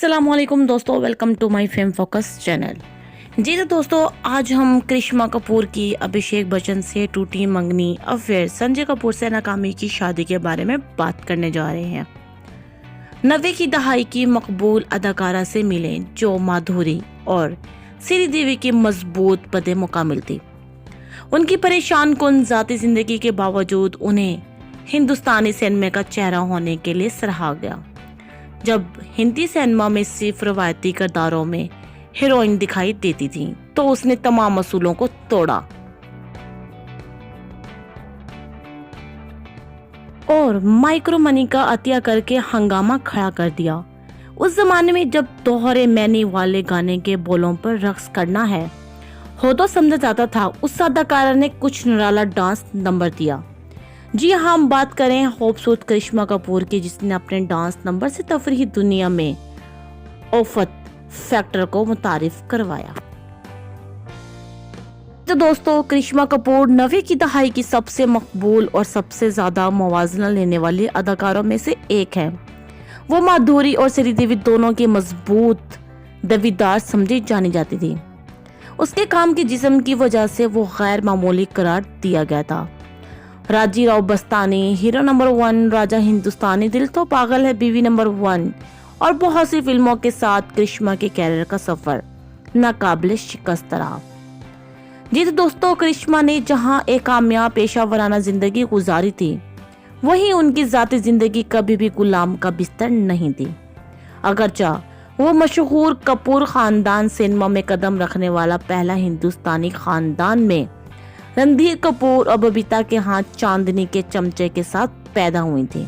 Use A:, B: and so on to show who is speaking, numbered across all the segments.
A: अस्सलामुअलैकुम दोस्तों, welcome to my fame focus channel. जी तो दोस्तों, आज हम करिश्मा कपूर की अभिषेक बच्चन से टूटी मंगनी अफेयर, संजय कपूर से नाकामी की शादी के बारे में बात करने जा रहे हैं। 90 की दहाई की मकबूल अदाकारा से मिले जो माधुरी और श्रीदेवी की मजबूत पदे मुकामिल थी। उनकी परेशान कुन जाती जिंदगी के बावजूद उन्हें हिंदुस्तानी सिनेमा का चेहरा होने के लिए सराहा गया। जब हिंदी सिनेमा में सिर्फ रवायती किरदारों में हीरोइन दिखाई देती थी तो उसने तमाम असूलों को तोड़ा और माइक्रो मनी का अतिया करके हंगामा खड़ा कर दिया। उस जमाने में जब दोहरे मैनी वाले गाने के बोलों पर रक्स करना है हो तो समझा जाता था, उस अदाकारा ने कुछ निराला डांस नंबर दिया। जी हाँ, हम बात करें खूबसूरत करिश्मा कपूर की, जिसने अपने डांस नंबर से तफरीही दुनिया में औफत फैक्टर को मुतारिफ करवाया। तो दोस्तों, करिश्मा कपूर 90 की दहाई की सबसे मकबूल और सबसे ज्यादा मुवाजना लेने वाली अदाकारों में से एक है। वो माधुरी और श्रीदेवी दोनों की मजबूत दावेदार समझी जानी जाती थी। उसके काम की जिस्म की वजह से वो गैर मामूली करार दिया गया था। राजी राव बस्तानी, हीरो नंबर 1, राजा हिंदुस्तानी, दिल तो पागल है, बीवी नंबर 1 और बहुत सी फिल्मों के साथ करिश्मा के कैरियर का सफर नाकाबिले शिकस्त रहा। जी तो दोस्तों, करिश्मा ने जहां एक कामयाब पेशा वराना जिंदगी गुजारी थी, वहीं उनकी जाती जिंदगी कभी भी गुलाम का बिस्तर नहीं थी। अगरचा वो मशहूर कपूर खानदान सिनेमा में कदम रखने वाला पहला हिंदुस्तानी खानदान में रणधीर कपूर और बबीता के हाथ चांदनी के चमचे के साथ पैदा हुई थी।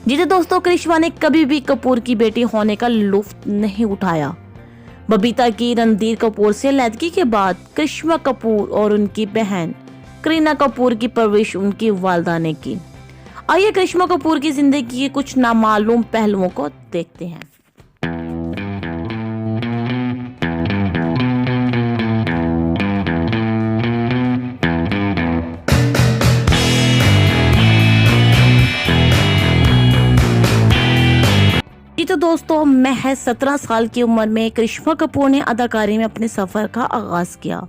A: जी तो दोस्तों, करिश्मा ने कभी भी कपूर की बेटी होने का लुत्फ नहीं उठाया। बबीता की रणधीर कपूर से लैदगी के बाद करिश्मा कपूर और उनकी बहन करीना कपूर की परवरिश उनकी वालिदा ने की। आइए करिश्मा कपूर की जिंदगी के कुछ नामालूम पहलुओं को देखते हैं। तो दोस्तों, महज 17 साल की उम्र में करिश्मा कपूर ने अदाकारी में अपने सफर का आगाज किया,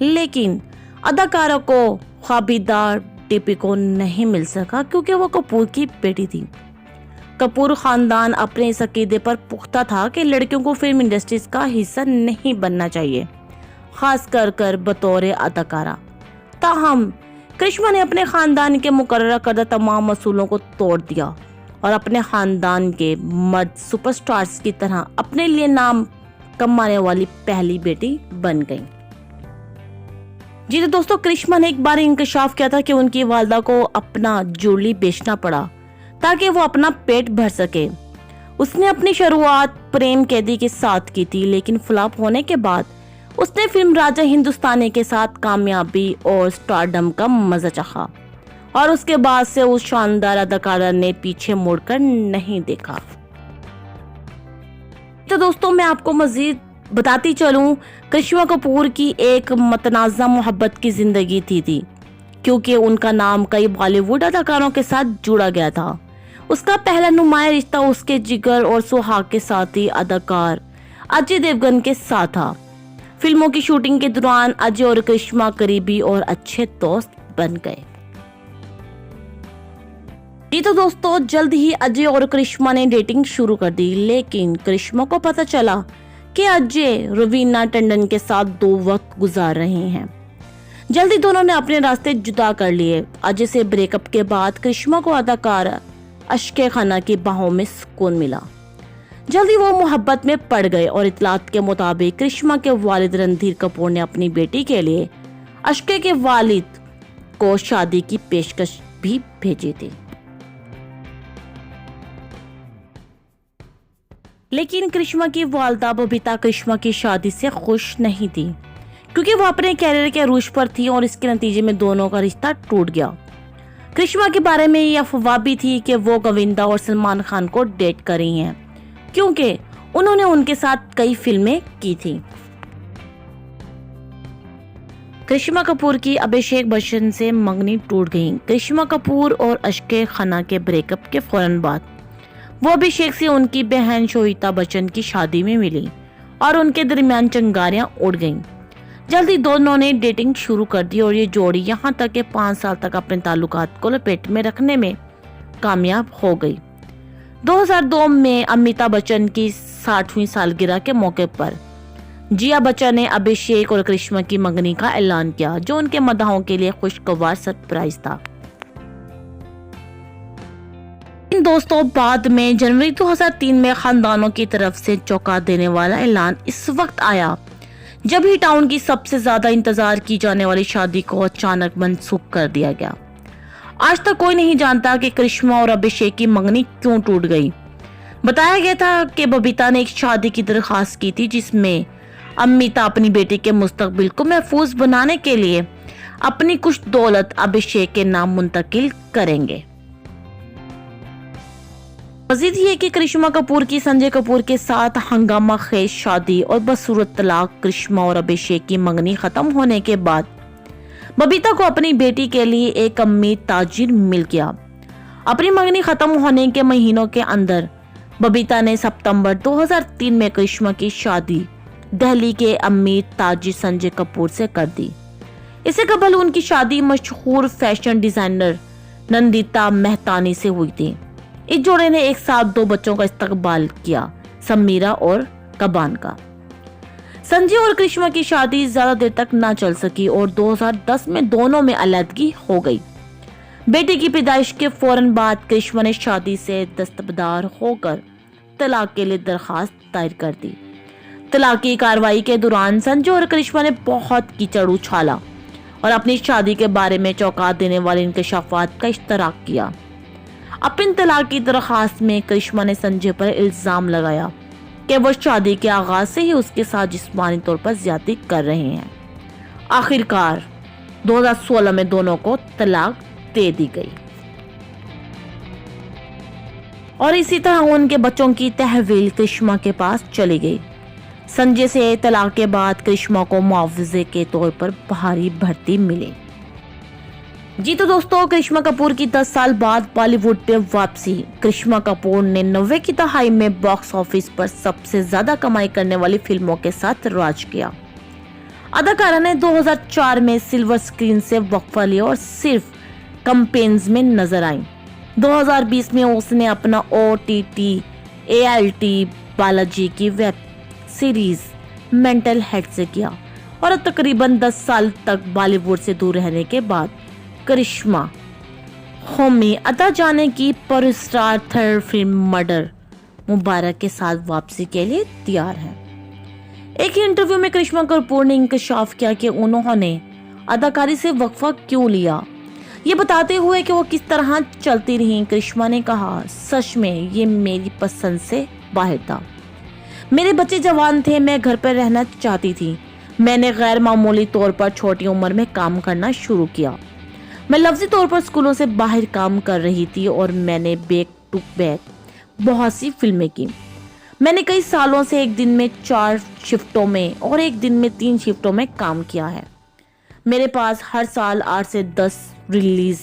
A: लेकिन अदाकारा को ख्वाबीदार टिपिको नहीं मिल सका क्योंकि वो कपूर की बेटी थी। कपूर खानदान अपने इस अकीदे पर पुख्ता था कि लड़कियों को फिल्म इंडस्ट्रीज का हिस्सा नहीं बनना चाहिए, खास कर बतौर अदाकारा। ताहम करिश्मा ने अपने खानदान के मुकर्रर करदा तमाम असूलों को तोड़ दिया और अपने खानदान के मर्द सुपरस्टार्स की तरह अपने लिए नाम कमाने वाली पहली बेटी बन गई। जी तो दोस्तों, करिश्मा ने एक बार इंकशाफ किया था कि उनकी वालिदा को अपना ज्वेलरी बेचना पड़ा ताकि वो अपना पेट भर सके। उसने अपनी शुरुआत प्रेम कैदी के साथ की थी, लेकिन फ्लॉप होने के बाद उसने फिल्म राजा हिंदुस्तानी के साथ कामयाबी और स्टारडम का मजा चखा और उसके बाद से उस शानदार अदाकारा ने पीछे मुड़कर नहीं देखा। तो दोस्तों, मैं आपको मजीद बताती चलूं, करिश्मा कपूर की एक मतनाज़ा मोहब्बत की जिंदगी थी क्योंकि उनका नाम कई बॉलीवुड अदाकारों के साथ जुड़ा गया था। उसका पहला नुमाया रिश्ता उसके जिगर और सुहाग के साथी अदाकार अजय देवगन के साथ था। फिल्मों की शूटिंग के दौरान अजय और करिश्मा करीबी और अच्छे दोस्त बन गए। जी तो दोस्तों, जल्द ही अजय और करिश्मा ने डेटिंग शुरू कर दी, लेकिन करिश्मा को पता चला कि अजय रवीना टंडन के साथ 2 वक्त गुजार रहे हैं। जल्दी दोनों ने अपने रास्ते जुदा कर लिए। अजय से ब्रेकअप के बाद करिश्मा को अदाकार अशके खाना की बाहों में सुकून मिला। जल्दी वो मोहब्बत में पड़ गए और इतलात के मुताबिक करिश्मा के वालिद रणधीर कपूर ने अपनी बेटी के लिए अशके के वालिद को शादी की पेशकश भी भेजी थी। लेकिन करिश्मा की वालिदा बबीता करिश्मा की शादी से खुश नहीं थी क्योंकि वो अपने कैरियर के अरूज पर थी और इसके नतीजे में दोनों का रिश्ता टूट गया। करिश्मा के बारे में यह अफवाह भी थी कि वो गोविंदा और सलमान खान को डेट कर रही हैं क्योंकि उन्होंने उनके साथ कई फिल्में की थी। करिश्मा कपूर की अभिषेक बच्चन से मंगनी टूट गई। करिश्मा कपूर और अशके खाना के ब्रेकअप के फौरन बाद वो अभिषेक से उनकी बहन श्वेता बच्चन की शादी में मिली और उनके दरमियान चिंगारियां उड़ गईं। जल्दी दोनों ने डेटिंग शुरू कर दी और ये जोड़ी यहाँ तक के 5 साल तक अपने ताल्लुकात को लपेट में रखने में कामयाब हो गई। 2002 में अमिताभ बच्चन की 60वीं सालगिरह के मौके पर जिया बच्चन ने अभिषेक और करिश्मा की मंगनी का ऐलान किया, जो उनके मदाहों के लिए खुशगवार सरप्राइज था। इन दोस्तों बाद में जनवरी 2003 में खानदानों की तरफ से चौंका देने वाला ऐलान इस वक्त आया जब ही टाउन की सबसे ज्यादा इंतजार की जाने वाली शादी को अचानक मनसूख कर दिया गया। आज तक कोई नहीं जानता कि करिश्मा और अभिषेक की मंगनी क्यों टूट गई। बताया गया था कि बबीता ने एक शादी की दरखास्त की थी जिसमें अमिताभ अपनी बेटी के मुस्तकबिल को महफूज बनाने के लिए अपनी कुछ दौलत अभिषेक के नाम मुंतकिल करेंगे। मजीद ये कि करिश्मा कपूर की संजय कपूर के साथ हंगामा खेज शादी और बसूरत तलाक करिश्मा और अभिषेक की मंगनी खत्म होने के बाद बबीता को अपनी बेटी के लिए एक अमीर ताजिर मिल गया। अपनी मंगनी खत्म होने के महीनों के अंदर बबीता ने सितंबर 2003 में करिश्मा की शादी दिल्ली के अमीर ताजिर संजय कपूर से कर दी। इससे कबल उनकी शादी मशहूर फैशन डिजाइनर नंदिता मेहतानी से हुई थी। इस जोड़े ने एक साथ 2 बच्चों का इस्तकबाल किया, समीरा और कबान का। संजय और करिश्मा की शादी ज्यादा देर तक ना चल सकी और 2010 में दोनों में अलहदगी हो गई। बेटी की पैदाइश के फौरन बाद करिश्मा ने शादी से दस्तबरदार होकर तलाक के लिए दरखास्त दायर कर दी। तलाक की कार्रवाई के दौरान संजय और करिश्मा ने बहुत कीचड़ उछाला और अपनी शादी के बारे में चौंका देने वाले इंकशाफात का इश्तराक किया। अपनी तलाक की दरखास्त में करिश्मा ने संजय पर इल्जाम लगाया कि वो शादी के आगाज से ही उसके साथ जिस्मानी तौर पर ज्यादती कर रहे हैं। आखिरकार 2016 में दोनों को तलाक दे दी गई और इसी तरह उनके बच्चों की तहवील करिश्मा के पास चली गई। संजय से तलाक के बाद करिश्मा को मुआवजे के तौर पर भारी भर्ती मिली। जी तो दोस्तों, करिश्मा कपूर की 10 साल बाद बॉलीवुड पे वापसी। करिश्मा कपूर ने 90 की दहाई में बॉक्स ऑफिस पर सबसे ज्यादा कमाई करने वाली फिल्मों के साथ राज किया। अदाकारा ने 2004 में सिल्वर स्क्रीन से वक्फा लिया और सिर्फ कैंपेन्स में नजर आई। 2020 में उसने अपना OTT ALT बालाजी की वेब सीरीज मेंटल हेड से किया और तकरीबन 10 साल तक बॉलीवुड से दूर रहने के बाद करिश्मा होमी अदा जाने की पर स्टार थर्ड फिल्म मर्डर मुबारक के साथ वापसी के लिए तैयार है। एक इंटरव्यू में करिश्मा कपूर ने इंकशाफ किया कि उन्होंने अदाकारी से वक्फा क्यों लिया। ये बताते हुए कि वो किस तरह चलती रही, करिश्मा ने कहा, सच में ये मेरी पसंद से बाहर था। मेरे बच्चे जवान थे, मैं घर पर रहना चाहती थी। मैंने गैर मामूली तौर पर छोटी उम्र में काम करना शुरू किया। मैं लफ्जी तौर पर स्कूलों से बाहर काम कर रही थी और मैंने बैक टू बैक बहुत सी फिल्में की। मैंने कई सालों से एक दिन में 4 शिफ्टों में और एक दिन में 3 शिफ्टों में काम किया है। मेरे पास हर साल 8 से 10 रिलीज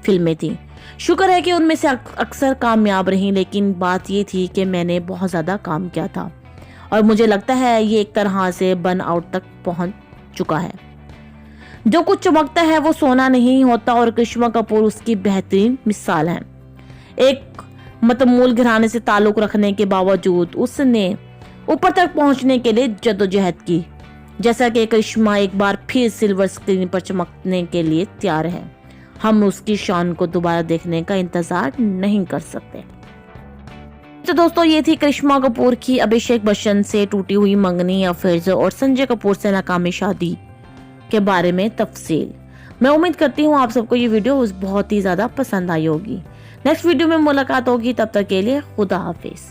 A: फिल्में थी। शुक्र है कि उनमें से अक्सर कामयाब रही, लेकिन बात ये थी कि मैंने बहुत ज़्यादा काम किया था और मुझे लगता है ये एक तरह से बर्न आउट तक पहुंच चुका है। जो कुछ चमकता है वो सोना नहीं होता और करिश्मा कपूर उसकी बेहतरीन मिसाल है। एक मतमूल घराने से ताल्लुक रखने के बावजूद उसने ऊपर तक पहुंचने के लिए जद्दोजहद की। जैसा कि करिश्मा एक बार फिर सिल्वर स्क्रीन पर चमकने के लिए तैयार है, हम उसकी शान को दोबारा देखने का इंतजार नहीं कर सकते। तो दोस्तों, ये थी करिश्मा कपूर की अभिषेक बच्चन से टूटी हुई मंगनी अफेयर और संजय कपूर से नाकामी शादी के बारे में तफसील। मैं उम्मीद करती हूँ आप सबको ये वीडियो बहुत ही ज्यादा पसंद आई होगी। नेक्स्ट वीडियो में मुलाकात होगी, तब तक के लिए खुदा हाफिज।